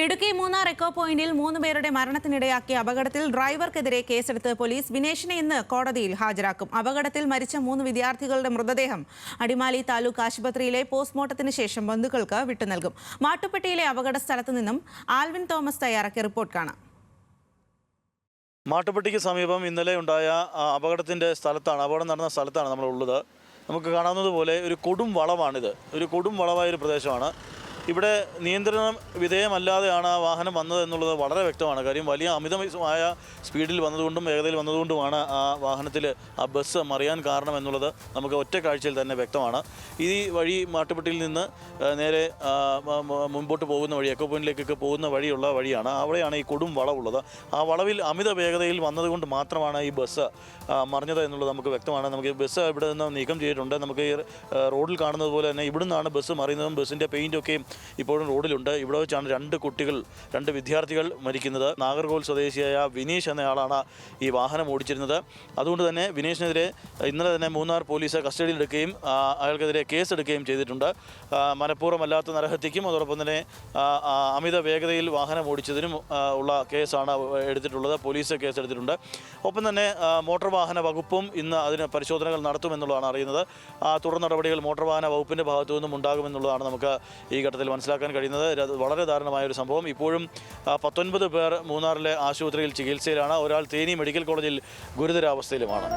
Idukki Munnar echo പോയിന്റിൽ 3 പേരുടെ മരണത്തിനിടയാക്കിയ അപകടത്തിൽ ഡ്രൈവർക്കെതിരെ കേസെടുത്ത് പോലീസ് വിനേഷിനെ ഇന്ന് കോടതിയിൽ ഹാജരാക്കും. അപകടത്തിൽ മരിച്ച 3 വിദ്യാർത്ഥികളുടെ മൃതദേഹം അടിമാലി താലൂക്ക് ആശുപത്രിയിലെ പോസ്റ്റ്മോർട്ടത്തിന് ശേഷം ബന്ധുക്കൾക്ക് വിട്ടുനൽകും. മാട്ടുപ്പെട്ടിയിലെ അപകട സ്ഥലത്ത് നിന്നും ആൽവിൻ തോമസ് തയ്യാറാക്കിയ റിപ്പോർട്ട് കാണാം. മാട്ടുപ്പെട്ടിക്ക് സമീപം ഇന്നലെ ഉണ്ടായ അപകടം നടന്ന സ്ഥലത്താണ് നമ്മളുള്ളത്. നമുക്ക് കാണാവുന്നതുപോലെ ഒരു കൊടും വളവാണിത്. ഒരു കൊടും വളവായൊരു പ്രദേശമാണ്. ഇവിടെ നിയന്ത്രണം വിധേയമല്ലാതെയാണ് ആ വാഹനം വന്നത് എന്നുള്ളത് വളരെ വ്യക്തമാണ്. കാര്യം വലിയ അമിതമായ സ്പീഡിൽ വന്നതുകൊണ്ടും വേഗതയിൽ വന്നതുകൊണ്ടുമാണ് ആ വാഹനത്തിൽ ആ ബസ് മറിയാൻ കാരണം എന്നുള്ളത് നമുക്ക് ഒറ്റ കാഴ്ചയിൽ തന്നെ വ്യക്തമാണ്. ഈ വഴി മാട്ടുപ്പെട്ടിയിൽ നിന്ന് നേരെ മുൻപോട്ട് പോകുന്ന വഴി, എക്കോ പോയിന്റിലേക്കൊക്കെ പോകുന്ന വഴിയാണ്. അവിടെയാണ് ഈ കൊടും വളവുള്ളത്. ആ വളവിൽ അമിത വേഗതയിൽ വന്നതുകൊണ്ട് മാത്രമാണ് ഈ ബസ് മറിഞ്ഞത് എന്നുള്ളത് നമുക്ക് വ്യക്തമാണ്. നമുക്ക് ഈ ബസ് ഇവിടെ നിന്ന് നീക്കം ചെയ്തിട്ടുണ്ട്. നമുക്ക് ഈ റോഡിൽ കാണുന്നത് പോലെ തന്നെ ഇവിടെ നിന്നാണ് ബസ് മറിയുന്നതും ബസ്സിൻ്റെ പെയിൻറ്റൊക്കെയും ഇപ്പോഴും റോഡിലുണ്ട്. ഇവിടെ വെച്ചാണ് 2 വിദ്യാർത്ഥികൾ മരിക്കുന്നത്. നാഗർകോവിൽ സ്വദേശിയായ വിനീഷ് എന്നയാളാണ് ഈ വാഹനം ഓടിച്ചിരുന്നത്. അതുകൊണ്ട് തന്നെ വിനീഷിനെതിരെ ഇന്നലെ തന്നെ മൂന്നാർ പോലീസ് കസ്റ്റഡിയിലെടുക്കുകയും അയാൾക്കെതിരെ കേസെടുക്കുകയും ചെയ്തിട്ടുണ്ട്. മനഃപൂർവ്വമല്ലാത്ത നരഹത്യയ്ക്കും അതോടൊപ്പം തന്നെ അമിത വേഗതയിൽ വാഹനം ഓടിച്ചതിനും ഉള്ള കേസാണ് എടുത്തിട്ടുള്ളത്. പോലീസ് കേസെടുത്തിട്ടുണ്ട്. ഒപ്പം തന്നെ മോട്ടോർ വാഹന വകുപ്പും ഇന്ന് അതിന് പരിശോധനകൾ നടത്തുമെന്നുള്ളതാണ് അറിയുന്നത്. തുടർ നടപടികൾ മോട്ടോർ വാഹന വകുപ്പിൻ്റെ ഭാഗത്തു നിന്നും ഉണ്ടാകുമെന്നുള്ളതാണ് നമുക്ക് ഈ ഘട്ടത്തിൽ മനസ്സിലാക്കാൻ കഴിയുന്നത്. വളരെ ദാരുണമായൊരു സംഭവം. ഇപ്പോഴും 19 പേർ മൂന്നാറിലെ ആശുപത്രിയിൽ ചികിത്സയിലാണ്. ഒരാൾ തേനി മെഡിക്കൽ കോളേജിൽ ഗുരുതരാവസ്ഥയിലുമാണ്.